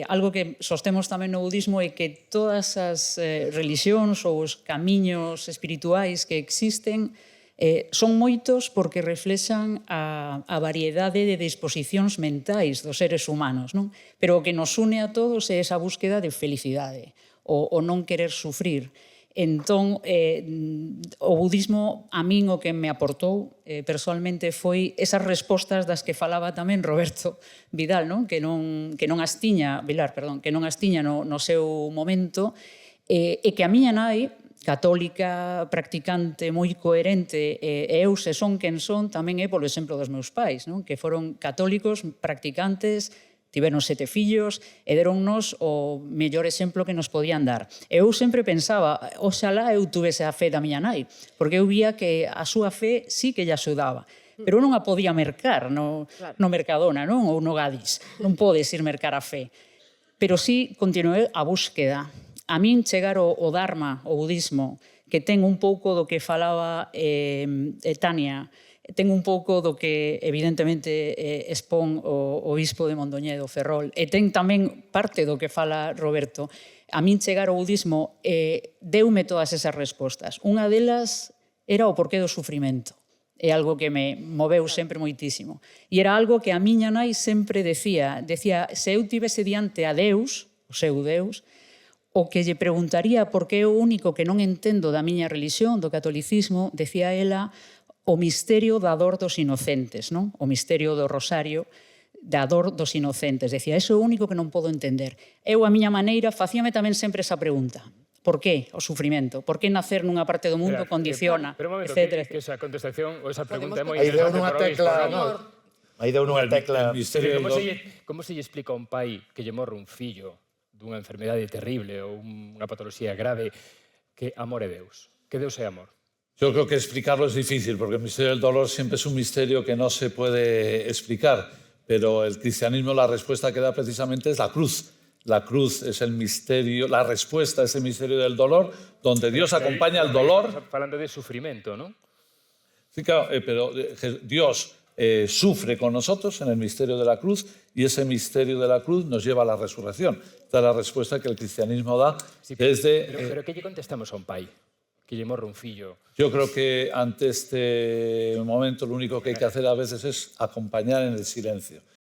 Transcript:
Algo que sostemos tamén no budismo é que todas as religións ou os camiños espirituais que existen son moitos porque reflexan a variedade de disposicións mentais dos seres humanos, non? Pero o que nos une a todos é esa búsqueda de felicidade, o non querer sufrir. Entón, o budismo a min o que me aportou persoalmente foi esas respostas das que falaba tamén Roberto Vidal, non? Que non as tiña, Vilar, perdón, que non as tiña no seu momento, e que a miña nai, católica, practicante, moi coherente, e eu, se son quen son, tamén é polo exemplo dos meus pais, non? Que foron católicos, practicantes, tiveron 7 fillos e deronnos o mellor exemplo que nos podían dar. Eu sempre pensaba, oxalá eu tuvese a fe da miña nai, porque eu vía que a súa fe sí que lle axudaba, pero non a podía mercar no Mercadona, non? Ou no Gadis. Non podes ir mercar a fe. Pero sí continuei a búsqueda. A min chegar o Dharma, o budismo, que ten un pouco do que falaba Tania, ten un pouco do que evidentemente expón o bispo de Mondoñedo, Ferrol, e ten tamén parte do que fala Roberto. A min chegar ao budismo deume todas esas respostas. Unha delas era o porqué do sufrimento. É algo que me moveu sempre moitísimo. E era algo que a miña nai sempre decía, se eu tivese diante a Deus, o seu Deus, o que lle preguntaría por que é o único que non entendo da miña religión, do catolicismo, decía ela, o misterio da dor dos inocentes, non? O misterio do rosario da dor dos inocentes. Decía, iso é o único que non podo entender. Eu, a miña maneira, facíame tamén sempre esa pregunta. Por que o sufrimento? Por que nacer nunha parte do mundo condiciona, etcétera? Que esa contestación ou esa pregunta é moi Aí deu nunha interesante. Aí deu nunha tecla. Como se lle explica a un pai que lle morre un fillo dunha enfermedade terrible ou unha patoloxía grave que amor é Deus? Que Deus é amor? Yo creo que explicarlo es difícil, porque el misterio del dolor siempre es un misterio que no se puede explicar, pero el cristianismo, la respuesta que da precisamente es la cruz. La cruz es el misterio, la respuesta a ese misterio del dolor, donde Dios acompaña el dolor. Falando de sufrimento, ¿no? Sí, claro, pero Dios sufre con nosotros en el misterio de la cruz y ese misterio de la cruz nos lleva a la resurrección. Esta es la respuesta que el cristianismo da. Sí, pero ¿qué lle contestamos a un pai que lle morre un fillo? Yo creo que ante este momento lo único que hay que hacer a veces es acompañar en el silencio.